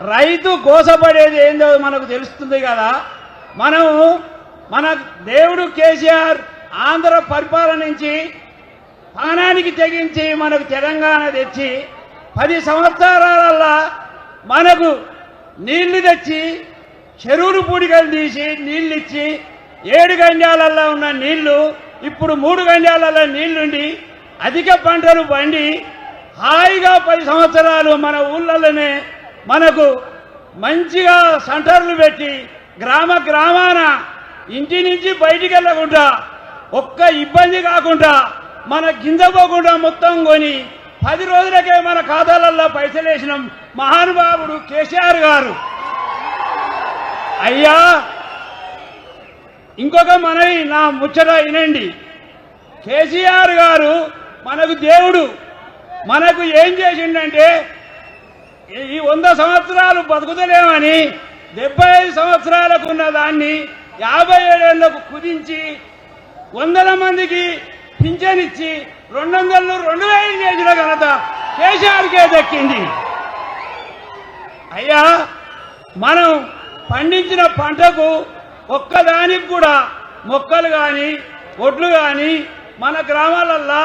రైతు గోసపడేది ఏందో మనకు తెలుస్తుంది కదా. మన దేవుడు కేసీఆర్ ఆంధ్ర పరిపాలన నుంచి ప్రాణానికి తెగించి మనకు తెలంగాణ తెచ్చి 10 సంవత్సరాలల్లా మనకు నీళ్లు తెచ్చి చెరువులు పూడికలు తీసి నీళ్ళు ఇచ్చి 7 గంజాలల్లో ఉన్న నీళ్లు ఇప్పుడు 3 గంజాలలో నీళ్లుండి అధిక పంటలు పండి హాయిగా 10 సంవత్సరాలు మన ఊళ్ళలోనే మనకు మంచిగా సెంటర్లు పెట్టి గ్రామాన ఇంటి నుంచి బయటికి వెళ్ళకుండా ఒక్క ఇబ్బంది కాకుండా మన కింద పోకుండా మొత్తం కొని 10 రోజులకే మన ఖాతాలలో పైసలు వేసిన మహానుభావుడు కేసీఆర్ గారు. అయ్యా ఇంకొక మనవి నా ముచ్చట వినండి. కేసీఆర్ గారు మనకు దేవుడు. మనకు ఏం చేసిండంటే ఈ 100 సంవత్సరాలు బతుకుతలేమని 75 సంవత్సరాలకు ఉన్న దాన్ని 57 ఏళ్లకు కుదించి 100 మందికి పింఛన్ ఇచ్చి 200 2000 చేసిన ఘనత కేసీఆర్కే దక్కింది. అయ్యా మనం పండించిన పంటకు ఒక్కదానికి కూడా మొక్కలు కానీ ఒడ్లు కానీ మన గ్రామాలల్లో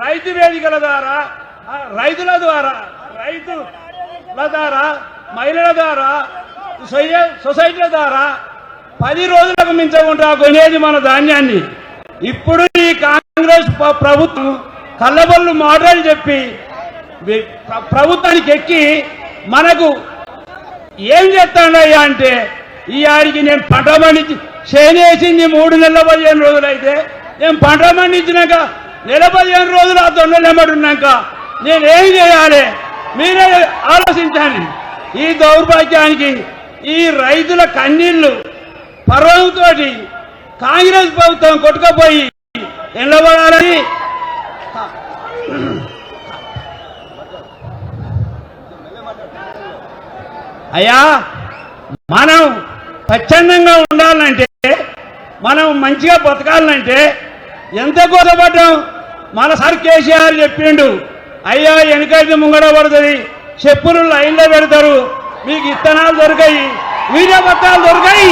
రైతు వేదికల ద్వారా రైతుల ద్వారా మహిళల ద్వారా సొసైటీల ద్వారా 10 రోజులకు మించకుండా కొనేది మన ధాన్యాన్ని. ఇప్పుడు ఈ కాంగ్రెస్ ప్రభుత్వం కళ్ళబొల్లు మాటలు చెప్పి ప్రభుత్వానికి ఎక్కి మనకు ఏం చేస్తాడయ్యా అంటే ఈ ఆడికి నేను పంట పండించి చేనేసింది 3 నెలల 15 రోజులు అయితే నేను పంట పండించినాక నెల 15 రోజులు ఆ దొండలు ఎమ్మడున్నాక నేనేం చేయాలి మీరే ఆలోచించండి. ఈ దౌర్భాగ్యానికి ఈ రైతుల కన్నీళ్లు పర్వంతో కాంగ్రెస్ ప్రభుత్వం కొట్టుకుపోయి నిలబడాలని అయ్యా మనం స్వచ్ఛందంగా ఉండాలంటే మనం మంచిగా బతకాలంటే ఎంత కోసపడ్డాం. మన సార్ కేసీఆర్ చెప్పిండు, అయ్యా వెనకైతే ముంగడ పడుతుంది, చెప్పులు లైన్లో పెడతారు, మీకు ఇత్తనాలు దొరికాయి, వీడియో పత్రాలు దొరికాయి.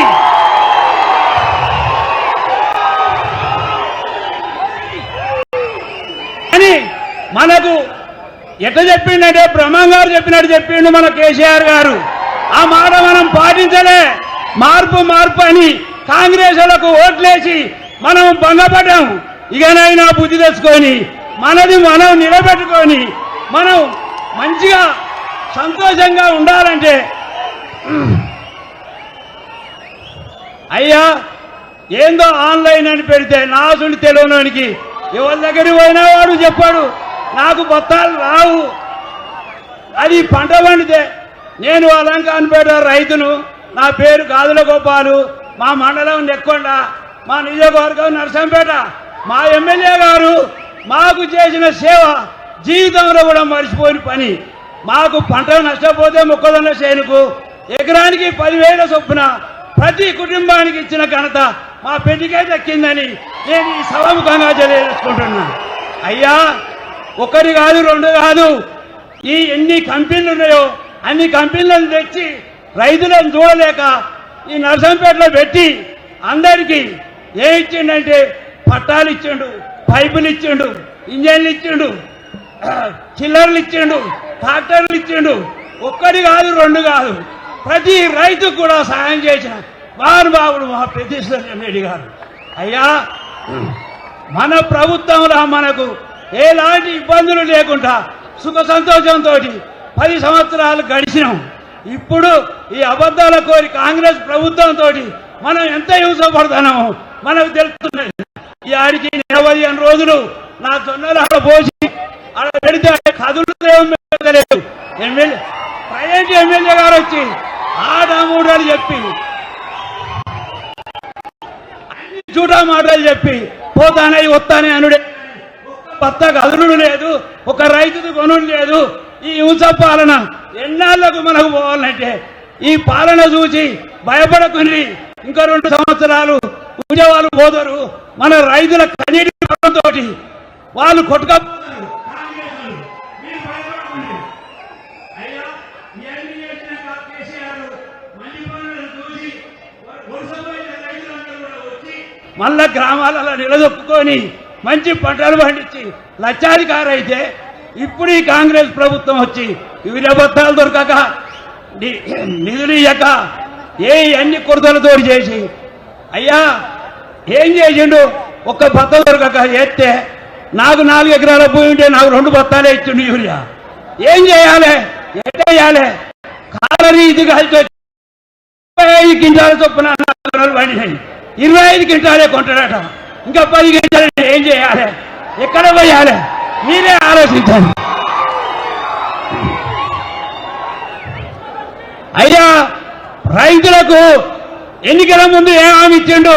అని మనకు ఎట్లా చెప్పిండంటే బ్రహ్మం గారు చెప్పినట్టు చెప్పిండు మన కేసీఆర్ గారు. ఆ మాట మనం పాటించలే. మార్పు అని కాంగ్రెస్ లకు ఓట్లేసి మనం భంగపడ్డాం. ఇకనైనా బుద్ధి తెచ్చుకొని మనది మనం నిలబెట్టుకొని మనం మంచిగా సంతోషంగా ఉండాలంటే అయ్యా ఏందో ఆన్లైన్ అని పెడితే నాసుని తెలియనోనికి ఎవరి దగ్గరికి పోయినా వాడు చెప్పాడు నాకు బత్తాలు రావు. అది పంట పండితే నేను అలంకాన్పేట రైతును, నా పేరు గాదుల గోపాలు, మా మండలం నెక్కొండ, మా నియోజకవర్గం నరసంపేట. మా ఎమ్మెల్యే గారు మాకు చేసిన సేవ జీవితంలో కూడా మర్చిపోయిన పని. మాకు పంట నష్టపోతే మొక్కజొన్న చేనుకు ఎకరానికి 10,000 చొప్పున ప్రతి కుటుంబానికి ఇచ్చిన ఘనత మా పెళ్లికే దక్కిందని నేను ఈ సభాముఖంగా తెలియజేసుకుంటున్నా. అయ్యా 1 కాదు 2 కాదు, ఈ ఎన్ని కంపెనీలు ఉన్నాయో అన్ని కంపెనీలను తెచ్చి రైతులను చూడలేక ఈ నర్సంపేటలో పెట్టి అందరికీ ఏం ఇచ్చిండంటే పట్టాలు ఇచ్చిండు, పైపులు ఇచ్చిండు, ఇంజన్లు ఇచ్చిండు, చిల్లర్లు ఇచ్చిండు, ట్రాక్టర్లు ఇచ్చిండు. 1 కాదు 2 కాదు, ప్రతి రైతు కూడా సాయం చేసిన మహానుభావుడు మా ప్రతిష్ఠ రెడ్డి గారు. అయ్యా మన ప్రభుత్వంలో మనకు ఎలాంటి ఇబ్బందులు లేకుండా సుఖ సంతోషంతో 10 సంవత్సరాలు గడిచినాం. ఇప్పుడు ఈ అబద్ధాల కోరి కాంగ్రెస్ ప్రభుత్వంతో మనం ఎంత హింసపడుతున్నామో మనకు తెలుస్తున్నది. ఈ ఆడికి 15 రోజులు నా జొన్నలు ఆడ పోసి ఆడ పెడితే కదులులేదు. ప్రైవేట్ ఎమ్మెల్యే గారు వచ్చి ఆడమూడని చెప్పి చూడా మాటలు చెప్పి పోతానే వస్తానే అనుడే, పత్త కదులు లేదు, ఒక రైతుది కొనుడు లేదు. ఈ హింస పాలన ఎన్నాళ్లకు మనకు పోవాలంటే ఈ పాలన చూసి భయపడకుండా ఇంకా 2 సంవత్సరాలు ఉద్యోగాలు పోతారు. మన రైతుల కన్నీటి తోటి వాళ్ళు కొట్టుకపోతారు. మళ్ళా గ్రామాలలో నిలదొక్కుని మంచి పంటలు పండించి లక్షాధికారి అయితే ఇప్పుడు ఈ కాంగ్రెస్ ప్రభుత్వం వచ్చి వివిధ బత్తాలు దొరకక నిధులు ఇయ్యక అన్ని కొరతలతో చేసి అయ్యా ఏం చేసిండు ఒక్క బత్త దొరకక చేస్తే నాకు 4 ఎకరాల భూమి ఉంటే నాకు 2 బత్తాలే ఇచ్చిండు యూరియా. ఏం చేయాలి ఎట్టేయాలి కాలనీ ఇది కలిసి 25 క్వింటాల చొప్పున పండినాయి 25 క్వింటాలే కొంటాడట. ఇంకా 10 క్వింటాలు ఏం చేయాలి ఎక్కడ పోయాలి మీరే ఆలోచించండి. అయ్యా రైతులకు ఎన్నికల ముందు ఏం హామీ ఇచ్చిండు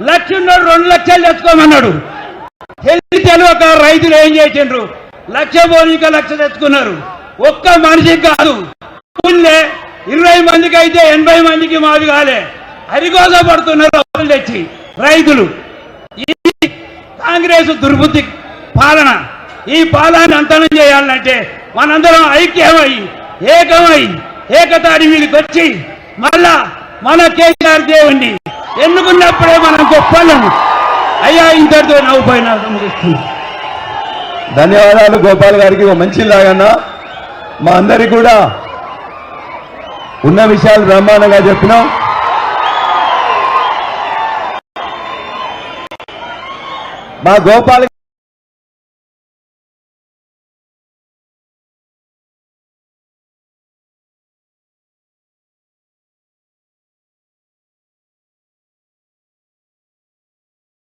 1,00,000 ఉన్నాడు 2 లక్షలు తెచ్చుకోమన్నాడు. తెలియక రైతులు ఏం చేసిండ్రు 1,00,000 పోనీ 1,00,000 తెచ్చుకున్నారు. ఒక్క మనిషికి కాదు ఊళ్ళే 20 మందికి అయితే 80 మందికి మాది కాలే అరిగోస పడుతున్నారు అప్పులు తెచ్చి రైతులు. ఈ కాంగ్రెస్ దుర్బుద్ధి పాలన ఈ పాలన అంతనం చేయాలంటే మనందరం ఐక్యమై ఏకమై ఏకతాడి మీదకి వచ్చి మళ్ళా మన కేసీఆర్ దేవుణ్ణి ఎన్నుకున్నప్పుడే మనం గొప్పలను. అయ్యా ఇంతటితో నవ్వుపోయినా ముగిస్తుంది. ధన్యవాదాలు గోపాల్ గారికి. ఒక మంచి లాగన్నా మా అందరికి కూడా ఉన్న విషయాలు బ్రహ్మాండంగా చెప్పినాం. మా గోపాల్